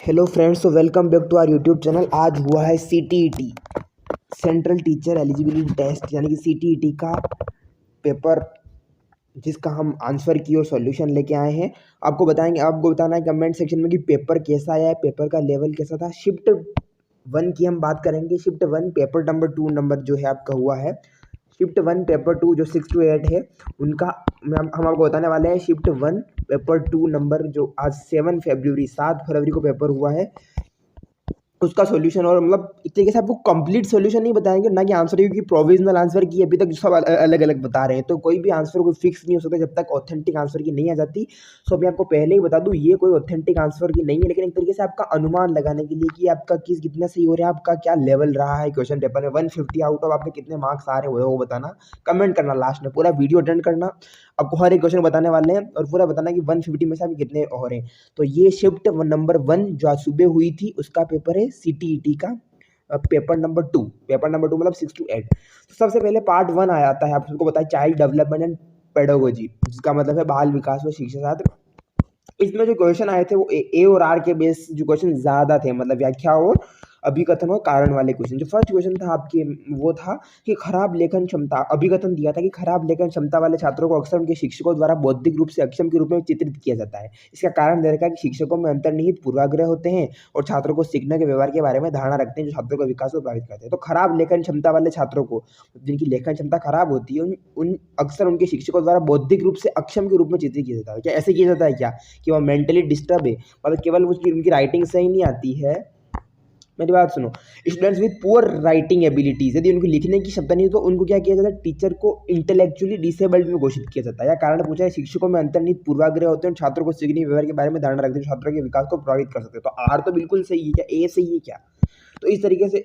Hello friends, तो welcome back to our YouTube channel. आज हुआ है CTET central teacher eligibility test यानी कि सीटीईटी का पेपर, जिसका हम आंसर की और सॉल्यूशन लेके आए हैं। आपको बताना है कमेंट सेक्शन में कि पेपर कैसा आया है, पेपर का लेवल कैसा था। शिफ्ट 1 की हम बात करेंगे। शिफ्ट 1 पेपर नंबर 2 नंबर जो है आपका हुआ है। शिफ्ट 1 पेपर 2 जो 6 to 8 है उनका हम आपको बताने वाले हैं। शिफ्ट 1 पेपर 2 नंबर जो आज 7 फरवरी को पेपर हुआ है उसका सॉल्यूशन, और मतलब एक तरीके से आपको कंप्लीट सॉल्यूशन नहीं बताएंगे ना कि आंसर, क्योंकि प्रोविजनल आंसर की अभी तक सब अलग अलग बता रहे हैं, तो कोई भी आंसर कोई फिक्स नहीं हो सकता जब तक ऑथेंटिक आंसर की नहीं आ जाती। सो अभी आपको पहले ही बता दूं, ये कोई ऑथेंटिक आंसर की नहीं है, लेकिन एक तरीके से आपका अनुमान लगाने के लिए कि आपका कितना सही हो रहा है, आपका क्या लेवल रहा है क्वेश्चन पेपर में। 150 आउट ऑफ आपके कितने मार्क्स आ रहे हैं वो बताना, कमेंट करना लास्ट में। पूरा वीडियो अटेंड करना, आपको हर एक क्वेश्चन बताने वाले हैं और पूरा बताना कि 150 में से आप कितने हो रहे हैं। तो ये शिफ्ट नंबर 1 जो आज सुबह हुई थी उसका पेपर है सीटीईटी का पेपर नंबर 2। पेपर नंबर 2 मतलब 6 to 8। तो सबसे पहले पार्ट 1 आ जाता है, आप सबको पता है, चाइल्ड डेवलपमेंट एंड पेडागोजी, जिसका मतलब है बाल विकास व शिक्षा शास्त्र। इसमें जो क्वेश्चन आए थे वो ए और आर के बेस जो क्वेश्चन ज्यादा थे, मतलब व्याख्या और अभिकथन और कारण वाले क्वेश्चन। जो फर्स्ट क्वेश्चन था आपके वो था कि खराब लेखन क्षमता, अभिकथन दिया था कि खराब लेखन क्षमता वाले छात्रों को अक्सर उनके शिक्षकों द्वारा बौद्धिक रूप से अक्षम के रूप में चित्रित किया जाता है। इसका कारण दे रखा है कि शिक्षकों में अंतर्निहित पूर्वाग्रह होते हैं और छात्रों को सीखने के व्यवहार के बारे में धारणा रखते हैं जो छात्रों के विकास को प्रभावित करते हैं। तो खराब लेखन क्षमता वाले छात्रों को, जिनकी लेखन क्षमता खराब होती है, उन अक्सर उनके शिक्षकों द्वारा बौद्धिक रूप से अक्षम के रूप में चित्रित किया जाता है। क्या ऐसे किया जाता है क्या कि वो मेंटली डिस्टर्ब है, मतलब केवल उनकी राइटिंग सही नहीं आती है। मेरी बात सुनो, students with poor writing abilities, यदि उनको लिखने की क्षमता नहीं हो तो उनको क्या किया जाता है, टीचर को इंटेलेक्चुअली डिसेबल्ड में घोषित किया जाता है। या कारण पूछा है, शिक्षकों में अंतर्निहित पूर्वाग्रह होते हैं, छात्रों को सीखने के व्यवहार के बारे में धारणा रखते हैं, छात्रों के विकास को प्रभावित कर सकते हैं। तो आर तो बिल्कुल सही है क्या, ए सही है क्या? तो इस तरीके से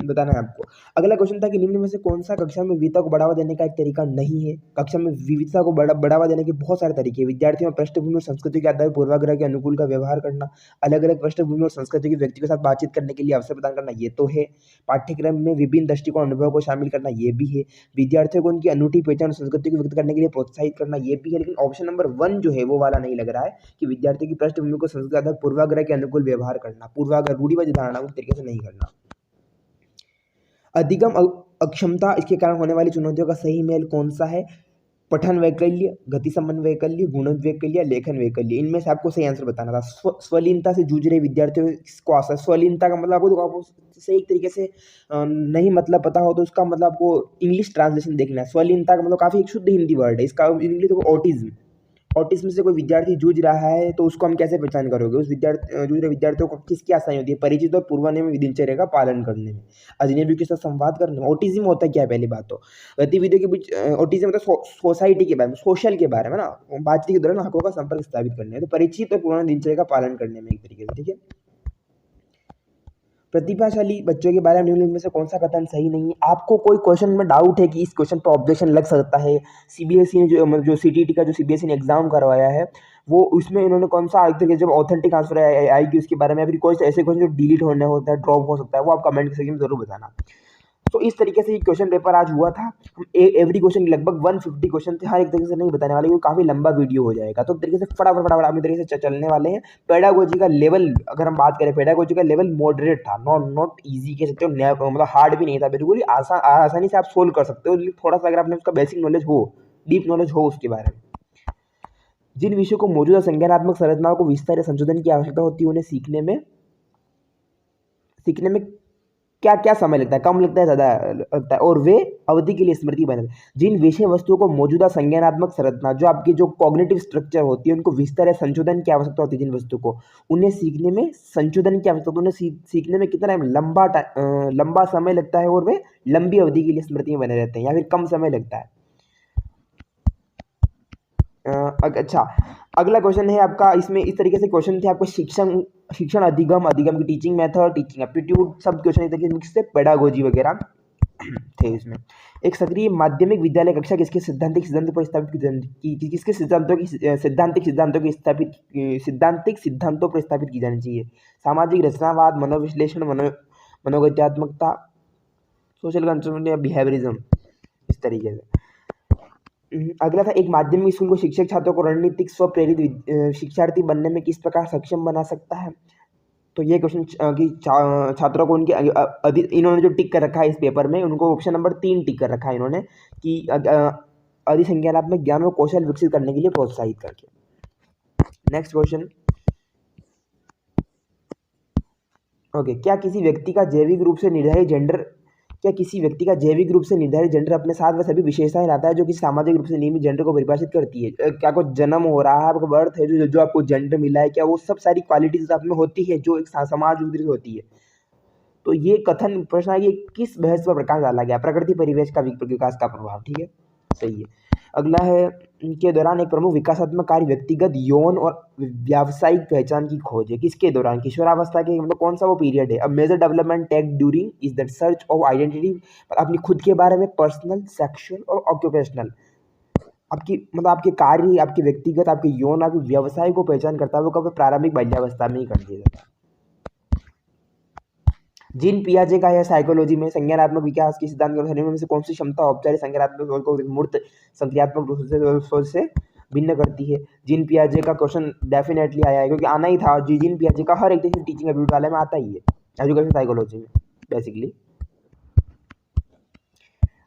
बताना है आपको। अगला क्वेश्चन था कि निम्न में से कौन सा कक्षा में विविधता को बढ़ावा देने का एक तरीका नहीं है। कक्षा में विविधता को बढ़ावा देने के बहुत सारे तरीके हैं। विद्यार्थियों में पृष्ठभूमि और संस्कृति के आधार पर पूर्वाग्रह के अनुकूल का व्यवहार करना, अलग अलग पृष्ठभूमि और संस्कृति के व्यक्ति के साथ बातचीत करने के लिए अवसर प्रदान करना, ये तो है। पाठ्यक्रम में विभिन्न दृष्टिकोण अनुभव को शामिल करना, ये भी है। विद्यार्थियों को उनकी अनूठी पहचान और संस्कृति को व्यक्त करने के लिए प्रोत्साहित करना, ये भी है। लेकिन ऑप्शन नंबर 1 जो है वो वाला नहीं लग रहा है कि विद्यार्थी की पृष्ठभूमि को संस्कृति के आधार पर पूर्वाग्रह के अनुकूल व्यवहार करना, पूर्वाग्रह रूढ़िवादी धारणा उस तरीके से नहीं करना। अधिगम अक्षमता, इसके कारण होने वाली चुनौतियों का सही मेल कौन सा है? पठन वैकल्य, गति संबंध वैकल्य, गुणन वैकल्य, लेखन वैकल्य, इनमें से आपको सही आंसर बताना था। स्वलीनता से जूझ रहे विद्यार्थियों को आशा, स्वलीनता का मतलब आपको सही एक तरीके से नहीं मतलब पता हो तो उसका मतलब आपको इंग्लिश ट्रांसलेशन देखना है। स्वलीनता का मतलब काफी एक शुद्ध हिंदी वर्ड है, इसका इंग्लिश देखो ऑटिज्म। ऑटिज्म से कोई विद्यार्थी जूझ रहा है तो उसको हम कैसे पहचान करोगे? उस जूझ रहे विद्यार्थियों को किसकी आसानी होती है? परिचित और पूर्वान्वयन दिनचर्या का पालन करने में, अजनबियों के साथ संवाद करने में। ऑटिज्म होता क्या है? पहली बात तो गतिविधियों के बीच ऑटिज्म मतलब सोसाइटी के बारे में, सोशल के बारे में ना, बातचीत के दौरान आंखों का संपर्क स्थापित करने में। तो परिचित और पूर्वान्वयन दिनचर्या का पालन करने में एक तरीके से, ठीक है। प्रतिभाशाली बच्चों के बारे में निम्नलिखित में से कौन सा कथन सही नहीं है? आपको कोई क्वेश्चन में डाउट है कि इस क्वेश्चन पर ऑब्जेक्शन लग सकता है, सीबीएसई ने जो सीटीटी का जो सीबीएसई ने एग्जाम करवाया है वो उसमें इन्होंने कौन सा एक तरीके जब ऑथेंटिक आंसर आएगी उसके बारे में, फिर कोई ऐसे क्वेश्चन जो डिलीट होने होता है, ड्रॉप हो सकता है, वो आप कमेंट सेक्शन में जरूर बताना। तो इस तरीके से ये क्वेश्चन पेपर आज हुआ था। हम एवरी क्वेश्चन लगभग 150 क्वेश्चन थे, हर एक तरीके से नहीं बताने वाले क्योंकि काफी लंबा वीडियो हो जाएगा। तो तरीके से फटाफट फटाफट अपने तरीके से चलने वाले हैं। पेडागोजी का लेवल अगर हम बात करें, पेडागोजी का लेवल मॉडरेट था, नॉट इजी कह सकते हो, मतलब हार्ड भी नहीं था, बिल्कुल आसानी से आप सोल्व कर सकते हो। थोड़ा सा अगर आपने उसका बेसिक नॉलेज हो, डीप नॉलेज हो उसके बारे में। जिन विषयों को मौजूदा संज्ञानात्मक संरचनाओं को विस्तार या संशोधन की आवश्यकता होती है उन्हें सीखने में क्या क्या समय लगता है? कम लगता है, ज्यादा लगता है? और वे अवधि के लिए स्मृति बने। जिन विषय वस्तुओं को मौजूदा संज्ञानात्मक संरचना, जो आपकी जो कॉग्निटिव स्ट्रक्चर होती है, उनको विस्तार या संशोधन की आवश्यकता होती है, जिन वस्तु को उन्हें सीखने में संशोधन की आवश्यकता, उन्हें सीखने में कितना लंबा समय लगता है और वे लंबी अवधि के लिए स्मृति में बने रहते हैं, या फिर कम समय लगता है। अच्छा, अगला क्वेश्चन है आपका, इसमें इस तरीके से क्वेश्चन थे आपको, शिक्षण अधिगम की टीचिंग मेथड, टीचिंग एप्टीट्यूड, सब क्वेश्चन इस तरीके से पैडागोजी वगैरह थे इसमें। एक सक्रिय माध्यमिक विद्यालय कक्षा किसके सैद्धांतिक सिद्धांतों पर स्थापित की जानी चाहिए? सामाजिक रचनावाद, मनोविश्लेषण, मनोगत्यात्मकता, सोशल कंस्ट्रक्शन या बिहेवियरिज्म, इस तरीके से। अगला था, एक माध्यमिक स्कूल को शिक्षक छात्रों को रणनीतिक स्वप्रेरित शिक्षार्थी बनने में किस प्रकार सक्षम बना सकता है? तो ये क्वेश्चन कि छात्रों को उनके इन्होंने जो टिक कर रखा है इस पेपर में, उनको ऑप्शन नंबर 3 टिक कर रखा है इन्होंने कि अधिसंज्ञानात्मक ज्ञान और कौशल विकसित करने के लिए प्रोत्साहित करके। नेक्स्ट क्वेश्चन, ओके, क्या किसी व्यक्ति का जैविक रूप से निर्धारित जेंडर अपने साथ वह सभी विशेषताएं लाता है जो किसी सामाजिक रूप से नियमित जेंडर को परिभाषित करती है? क्या कुछ जन्म हो रहा है, आपका बर्थ है, जो आपको जेंडर मिला है, क्या वो सब सारी क्वालिटीज आप में होती है जो एक समाज में होती है? तो ये कथन प्रश्न है कि किस बहस पर प्रकाश डाला गया? प्रकृति परिवेश का विकास का प्रभाव। ठीक है, सही है। अगला है, के दौरान एक प्रमुख विकासात्मक कार्य व्यक्तिगत यौन और व्यावसायिक पहचान की खोज है। किसके दौरान? किशोरावस्था के, मतलब कौन सा वो पीरियड है? अब major development take during is the search of identity, अपनी खुद के बारे में, पर्सनल, सेक्सुअल और ऑक्यूपेशनल, आपकी मतलब आपके कार्य, आपके व्यक्तिगत, आपके यौन, आपके व्यवसाय को पहचान करता है वो कब? प्रारंभिक बाल्यावस्था में ही कर दिया जाता है। जीन पियाजे का है साइकोलॉजी में संज्ञानात्मक विकास के सिद्धांत के अनुसार में से कौन सी क्षमता औपचारिक संज्ञानात्मक सोच को मूर्त संक्रियात्मक सोच से भिन्न करती है? जीन पियाजे का क्वेश्चन डेफिनेटली आया है, क्योंकि आना ही था। जीन पियाजे का हर एक टीचिंग एबिलिटी वाले में आता ही है, एजुकेशन साइकोलॉजी में बेसिकली।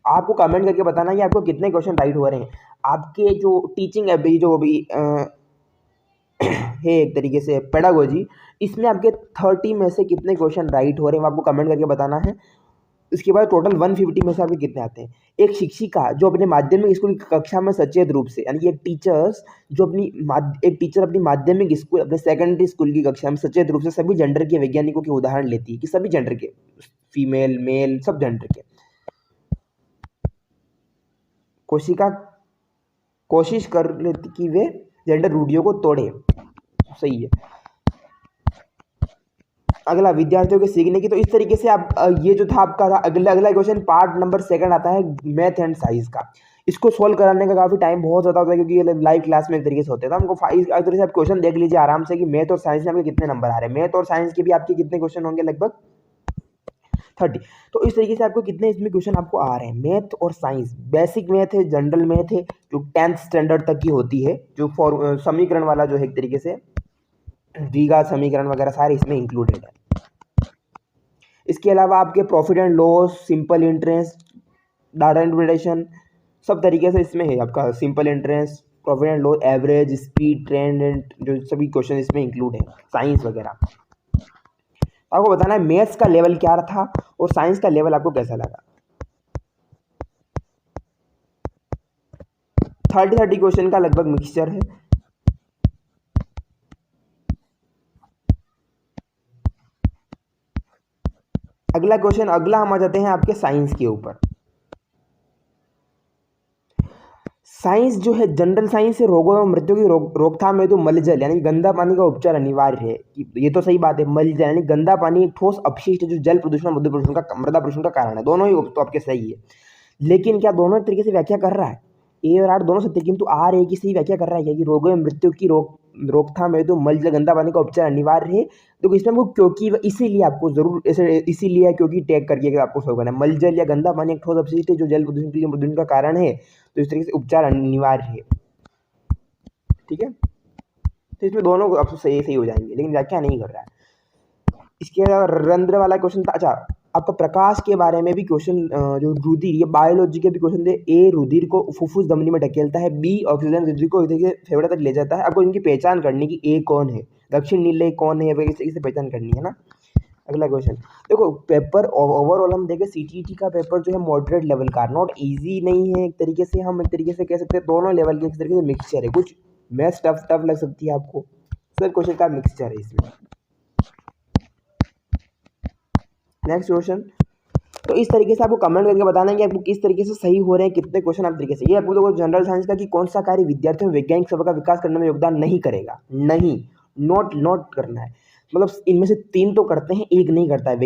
आपको कमेंट करके बताना कि आपको कितने क्वेश्चन राइट हो रहे हैं। आपके जो टीचिंग एबिलिटी जो अभी है एक तरीके से पेडागोजी, इसमें आपके 30 में से कितने क्वेश्चन राइट हो रहे हैं आपको कमेंट करके बताना है। इसके बाद टोटल 150 में से आपके कितने आते हैं? एक शिक्षिका जो अपने माध्यमिक स्कूल की कक्षा में सचेत रूप से, यानी कि एक टीचर अपनी माध्यमिक स्कूल, अपने सेकेंडरी स्कूल की कक्षा में सचेत रूप से सभी जेंडर के वैज्ञानिकों के उदाहरण लेती है, कि सभी जेंडर के, फीमेल, मेल, सब जेंडर के। कोशिश कर लेती कि वे जेंडर रूढ़ियों को तोड़े। सही है। अगला, विद्यार्थियों के सीखने की, तो इस तरीके से आप ये जो था आपका था। अगला क्वेश्चन पार्ट नंबर 2 आता है मैथ एंड साइंस का। इसको सोल्व कराने का काफी टाइम बहुत ज़्यादा होता है, क्योंकि ये लाइव क्लास में एक तरीके से होते हैं। तो हमको इस तरीके से आप क्वेश्चन देख लीजिए आराम से कि मैथ और साइंस में आपके कितने नंबर आ रहे हैं। मैथ और साइंस के भी आपके कितने क्वेश्चन होंगे? लगभग 30। तो इस तरीके से आपको कितने इसमें क्वेश्चन आपको आ रहे हैं? मैथ और साइंस, बेसिक मैथ है, जनरल मैथ है, जो 10th स्टैंडर्ड तक की होती है, जो समीकरण वाला जो है एक तरीके से द्विघात समीकरण वगैरह सारे इसमें इंक्लूडेड है। इसके अलावा आपके profit and loss, simple interest, data interpretation, सब तरीके से इसमें है आपका। Simple interest, profit and loss, average, speed, trend and जो सभी क्वेश्चन इसमें इंक्लूड है, साइंस वगैरह। आपको बताना है मैथ्स का लेवल क्या था और साइंस का लेवल आपको कैसा लगा। 30 क्वेश्चन का लगभग मिक्सचर है। अगला क्वेश्चन, अगला हम आ जाते हैं आपके साइंस के ऊपर। साइंस जो है, जनरल साइंस से रोगों एवं मृत्यु की रोकथाम में तो मलजल यानी गंदा पानी का उपचार अनिवार्य है। ये तो सही बात है। मलजल यानी गंदा पानी एक ठोस अपशिष्ट जो जल प्रदूषण, मृदा प्रदूषण का कारण है। दोनों ही तो आपके सही है, लेकिन क्या दोनों एक तरीके से व्याख्या कर रहा है? ए और आर दोनों सत्य, किंतु आर एक ही सही व्याख्या कर रहा है कि रोगों एवं मृत्यु की रोकथाम है तो मलजल गंदा पानी का उपचार अनिवार्य है। तो इसमें आपको क्योंकि इसीलिए आपको जरूर इसीलिए क्योंकि टैग करके आपको सो करना है। मलजल या गंदा पानी एक ठोस अपशिष्ट है जो जल प्रदूषण का कारण है, तो इस तरीके से उपचार अनिवार्य है। ठीक है, तो इसमें दोनों आपको सही हो जाएंगे, लेकिन व्याख्या नहीं कर रहा है। इसके अलावा रंध्र वाला क्वेश्चन था। अच्छा, आपका प्रकाश के बारे में भी क्वेश्चन, जो रुधिर, ये बायोलॉजी के भी क्वेश्चन थे। ए रुधिर को फुफ्फुस धमनी में ढकेलता है, बी ऑक्सीजन रुधिर को फेफड़े तक ले जाता है। आपको इनकी पहचान करनी कि ए कौन है, दक्षिण नीले कौन है, इसे पहचान करनी है ना। अगला क्वेश्चन देखो, पेपर ओवरऑल हम देखें सीटीईटी का पेपर जो है मॉडरेट लेवल का, नॉट इजी नहीं है। एक तरीके से हम एक तरीके से कह सकते हैं दोनों लेवल के एक तरीके से मिक्सचर है। कुछ मैथ्स टफ लग सकती है आपको, सब क्वेश्चन का मिक्सचर है इसमें। नेक्स्ट क्वेश्चन, तो इस तरीके से आपको कमेंट करके बताना है कि आपको किस तरीके से सही हो रहे हैं, कितने क्वेश्चन आप तरीके से। ये आपको देखो जनरल साइंस का कि कौन सा कार्य विद्यार्थियों में वैज्ञानिक सेवा का विकास करने में योगदान नहीं करेगा। नहीं, नोट करना है। मतलब इनमें से 3 तो करते हैं, एक नहीं करता है।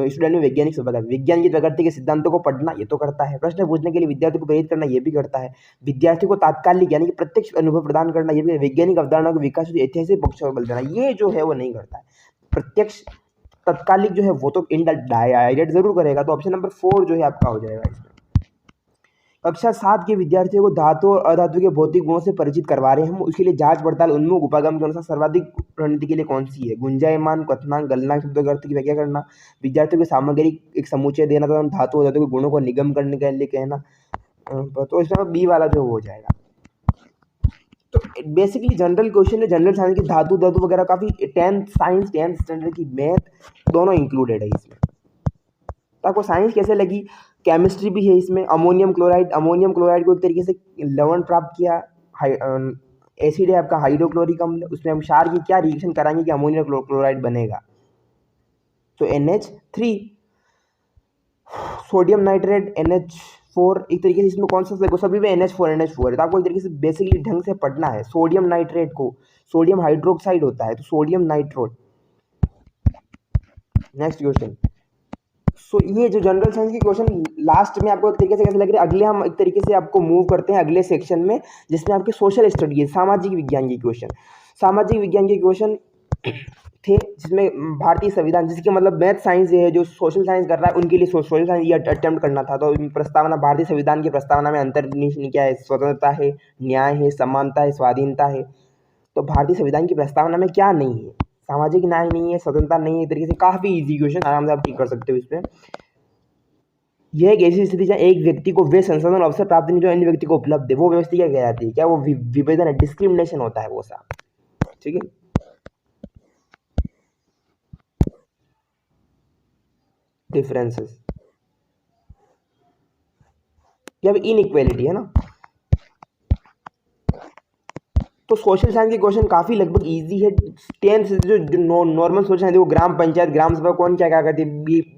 स्टूडेंट में वैज्ञानिक सेवा का, विज्ञान की प्रकृति के सिद्धांतों को पढ़ना ये तो करता है, प्रश्न पूछने के लिए विद्यार्थी को प्रेरित करना ये भी करता है, विद्यार्थी को तात्कालिक यानी कि प्रत्यक्ष अनुभव प्रदान करना ये भी, वैज्ञानिक अवधारणा को विकास ऐतिहासिक पक्षों पर बल देना ये जो है वो नहीं करता है। प्रत्यक्ष तत्कालिक जो है वो तो इनडायरेक्ट जरूर करेगा। तो ऑप्शन नंबर 4 जो है आपका हो जाएगा इसमें। कक्षा 7 के विद्यार्थियों को धातु और अधातु के भौतिक गुणों से परिचित करवा रहे हैं हम। उसके लिए जांच पड़ताल उन्मुख उपागम के अनुसार सर्वाधिक रणनीति के लिए कौन सी है? गुंजायमान, क्वथनांक, गलनांक, शब्दों के अर्थ की व्याख्या करना, विद्यार्थियों की सामग्री एक समुच्चय देना तथा धातु और अधातु के गुणों को निगम करने के लिए कहना। तो इसमें बी वाला जो हो जाएगा। तो बेसिकली जनरल क्वेश्चन है, जनरल साइंस की धातु धातु वगैरह काफ़ी 10th साइंस 10th स्टैंडर्ड की मैथ दोनों इंक्लूडेड है इसमें। तो आपको साइंस कैसे लगी? केमिस्ट्री भी है इसमें। अमोनियम क्लोराइड को एक तरीके से लवण प्राप्त किया, एसिड है आपका हाइड्रोक्लोरिक अम्ल, उसमें हम क्षार की क्या रिएक्शन कराएंगे कि अमोनियम क्लोराइड बनेगा? तो NH3। सोडियम नाइट्रेट NH4, एक तरीके से इसमें कौन सा देखो सभी में NH4 है, तो आपको एक तरीके से बेसिकली ढंग से पढ़ना है। सोडियम नाइट्रेट को सोडियम हाइड्रोक्साइड होता है, तो sodium nitrate. Next question. So ये जो जनरल साइंस के क्वेश्चन लास्ट में आपको एक तरीके से कैसे लग रहे हैं, अगले हम एक तरीके से आपको मूव करते हैं अगले सेक्शन में, जिसमें आपके सोशल स्टडी है, सामाजिक विज्ञान के क्वेश्चन। सामाजिक विज्ञान के क्वेश्चन थे जिसमें भारतीय संविधान, जिसके मतलब मैथ साइंस है, जो सोशल साइंस कर रहा है उनके लिए सोशल साइंस ये अटेम्प्ट करना था। तो प्रस्तावना, भारतीय संविधान की प्रस्तावना में अंतर्निहित क्या है? स्वतंत्रता है, न्याय है, समानता है, स्वाधीनता है। तो भारतीय संविधान की प्रस्तावना में क्या नहीं है? सामाजिक न्याय नहीं है, स्वतंत्रता नहीं है। एक तरीके से काफी इजी क्वेश्चन, आराम से आप ठीक कर सकते हो इसमें। यह एक ऐसी स्थिति जहाँ एक व्यक्ति को वे संसाधन अवसर प्राप्त नहीं जो अन्य व्यक्ति को उपलब्ध है, वो व्यवस्था क्या कहलाती है? क्या वो विभेदन है, डिस्क्रिमिनेशन होता है वो सब। ठीक है, डिफरेंसेस या इनइक्वालिटी है ना। तो सोशल साइंस के क्वेश्चन काफी लगभग इजी है। 10 से जो नॉर्मल सोशल साइंस, देखो ग्राम पंचायत, ग्राम सभा कौन क्या क्या करती है?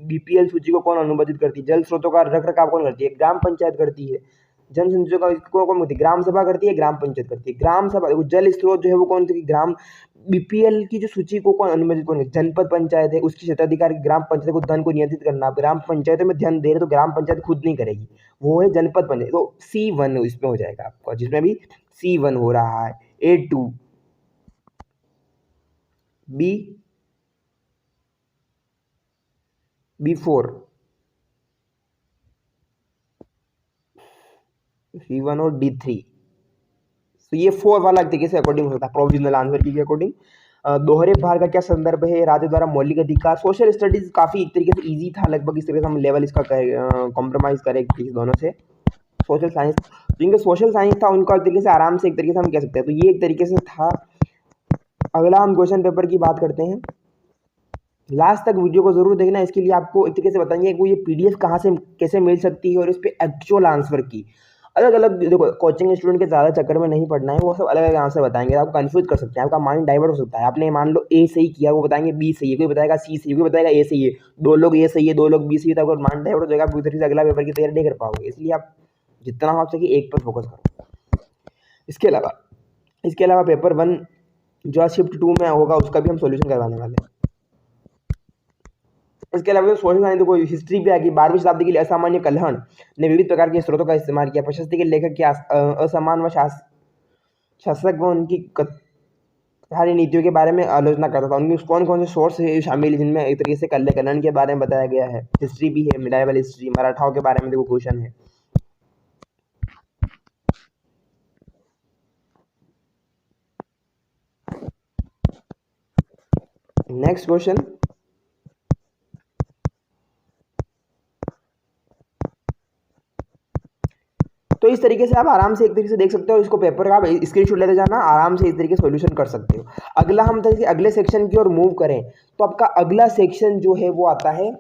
BPL सूची को कौन अनुमोदित करती है? जल स्रोतों का रख रखाव कौन करती है? ग्राम पंचायत करती है। जन संचय का कौन करती है? ग्राम सभा करती है, ग्राम पंचायत करती है। ग्राम सभा, देखो जल स्रोत जो है वो कौन सी? ग्राम। BPL की जो सूची को कौन अनुमोदित कौन करती है? जनपद पंचायत है, उसकी क्षेत्राधिकार ग्राम पंचायत को धन को नियंत्रित करना। ग्राम पंचायत में ध्यान दे रहे तो ग्राम पंचायत खुद नहीं करेगी, वो है जनपद पंचायत। तो C1 इसमें हो जाएगा आपका, जिसमें भी C1 हो रहा है। A2 B4 C1 और D3। तो ये 4 वाला तरीके से अकॉर्डिंग हो सकता है, प्रोविजनल आंसर की अकॉर्डिंग। दोहरे भार का क्या संदर्भ है? राज्य द्वारा मौलिक अधिकार। सोशल स्टडीज काफी एक तरीके से इजी था, लगभग इस तरीके से हम लेवल इसका कॉम्प्रोमाइज करें दोनों से। सोशल साइंस, जिनका सोशल साइंस था उनका एक तरीके से आराम से एक तरीके से हम कह सकते हैं। तो ये एक तरीके से था। अगला हम क्वेश्चन पेपर की बात करते हैं। लास्ट तक वीडियो को जरूर देखना, इसके लिए आपको एक तरीके से बताएंगे कि ये PDF कहाँ से कैसे मिल सकती है और इस पर एक्चुअल आंसर की अलग अलग, देखो कोचिंग स्टूडेंट के ज़्यादा चक्कर में नहीं पढ़ना है, वो सब अलग अलग आंसर बताएंगे, आपको कंफ्यूज कर सकते हैं, आपका माइंड डाइवर्ट हो सकता है। आपने मान लो A सही किया, वो बताएंगे B सही है, कोई बताएगा C सही है, कोई बताएगा A सही है, दो लोग A सही है, दो लोग B सही है, तो आपका माइंड डाइवर्ट हो जाएगा, आप उधर से अगला पेपर की तैयारी नहीं कर पाओगे। इसलिए आप जितना हो सके एक पर फोकस करो। इसके अलावा पेपर 1 जो शिफ्ट 2 में होगा उसका भी हम सोल्यूशन करवाने वाले हैं। इसके अलावा सोशल साइंस को हिस्ट्री भी आएगी। 12वीं शताब्दी के लिए असामान्य कलहण ने विविध प्रकार के स्रोतों का इस्तेमाल किया। प्रशस्ति के लेखक के असमान व शासक व उनकी सारी नीतियों के बारे में आलोचना करता था। उनके कौन कौन से सोर्स है शामिल, जिनमें एक तरीके से कलहण के बारे में बताया गया है। हिस्ट्री भी है, मिडाइवल हिस्ट्री, मराठाओं के बारे में देखो क्वेश्चन है। नेक्स्ट क्वेश्चन, तो इस तरीके से आप आराम से एक तरीके से देख सकते हो, इसको पेपर का आप स्क्रीनशॉट लेते जाना, आराम से इस तरीके से सॉल्यूशन कर सकते हो। अगला हम तरीके अगले सेक्शन की ओर मूव करें तो आपका अगला सेक्शन जो है वो आता है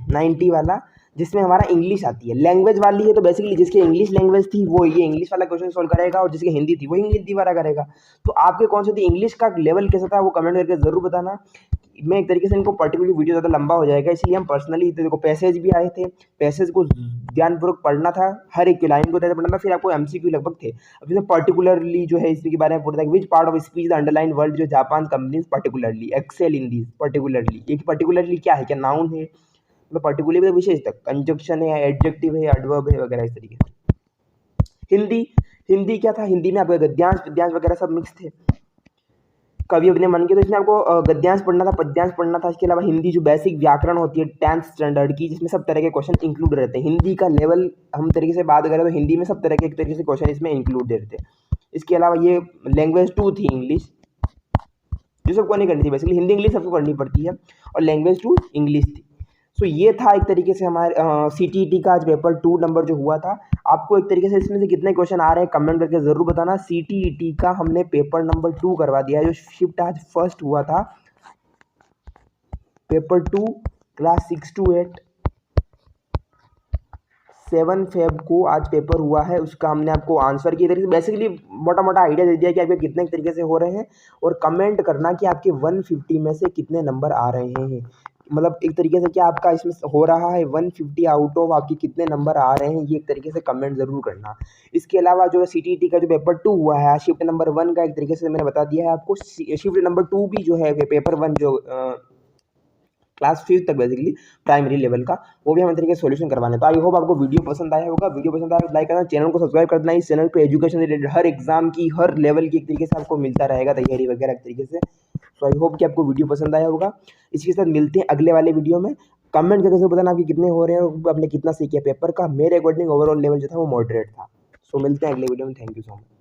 90 वाला, जिसमें हमारा इंग्लिश आती है। लैंग्वेज वाली है, तो बेसिकली जिसकी इंग्लिश लैंग्वेज थी वो ये इंग्लिश वाला क्वेश्चन सॉल्व करेगा, और जिसकी हिंदी थी वो हिंदी वाला करेगा। तो आपके कौन सी थी, इंग्लिश का लेवल कैसा था वो कमेंट करके जरूर बताना। मैं एक तरीके से इनको पर्टिकुलर वीडियो ज़्यादा लंबा हो जाएगा, इसलिए हम पर्सनली देखो पैसेज भी आए थे, पैसेज को ध्यानपूर्वक पढ़ना था, हर एक लाइन को ध्यान पढ़ना था, फिर आपको MCQ लगभग थे। अब जैसे पर्टिकुलरली जो है इसके बारे में पढ़ता है, which part of speech the underline word जो Japan companies particularly excel in this. Particularly एक पर्टिकुलरली क्या है, क्या नाउन है, मतलब पर्टिकुलरली मतलब विशेषतक, कंजक्शन है, एडजेक्टिव है, एडवर्ब है वगैरह इस तरीके से। हिंदी क्या था, हिंदी में आपका गद्यांश वगैरह सब मिक्स थे। कवि अपने मन के, तो इसमें आपको गद्यांश पढ़ना था, पद्यांश पढ़ना था। इसके अलावा हिंदी जो बेसिक व्याकरण होती है 10th स्टैंडर्ड की, जिसमें सब तरह के क्वेश्चन इंक्लूड रहते हैं। हिंदी का लेवल हम तरीके से बात करें तो हिंदी में सब तरह के एक तरीके से क्वेश्चन इसमें इंक्लूड रहते हैं। इसके अलावा ये लैंग्वेज 2 थी इंग्लिश, जो सबको नहीं करनी थी। बेसिकली हिंदी इंग्लिश सबको करनी पड़ती है, और लैंग्वेज 2 इंग्लिश थी। सो ये था एक तरीके से हमारे CTET का आज पेपर 2 नंबर जो हुआ था। आपको एक तरीके से इसमें से कितने क्वेश्चन आ रहे हैं कमेंट करके ज़रूर बताना। CTET का हमने पेपर नंबर 2 करवा दिया है, जो शिफ्ट आज फर्स्ट हुआ था। पेपर 2 क्लास 6 to 8 7 फेब को आज पेपर हुआ है, उसका हमने आपको आंसर की तरीके से बेसिकली मोटा मोटा आइडिया दे दिया कि आपके कितने तरीके से हो रहे हैं। और कमेंट करना कि आपके 150 में से कितने नंबर आ रहे हैं, मतलब एक तरीके से क्या आपका इसमें हो रहा है 150 आउट ऑफ आपके कितने नंबर आ रहे हैं, ये एक तरीके से कमेंट ज़रूर करना। इसके अलावा जो CTET का जो पेपर 2 हुआ है, शिफ्ट नंबर 1 का एक तरीके से मैंने बता दिया है आपको। शिफ्ट नंबर 2 भी जो है पेपर 1 जो क्लास 5 तक बेसिकली प्राइमरी लेवल का, वो भी हम तरीके से सोल्यूशन करवाने। तो आई होप आपको वीडियो पसंद आया होगा। वीडियो पसंद आया तो लाइक करना, चैनल को सब्सक्राइब करना। इस चैनल पे एजुकेशन रिलेटेड हर एग्जाम की, हर लेवल की एक तरीके से आपको मिलता रहेगा तैयारी वगैरह एक तरीके से। तो आई होप कि आपको वीडियो पसंद आया होगा। इसके साथ मिलते हैं अगले वाले वीडियो में। कमेंट करके जरूर बताना आपके कितने हो रहे हैं और आपने कितना सीखा पेपर का। मेरे अकॉर्डिंग ओवरऑल लेवल जो था वो मॉडरेट था। सो मिलते हैं अगले वीडियो में। Thank you so much.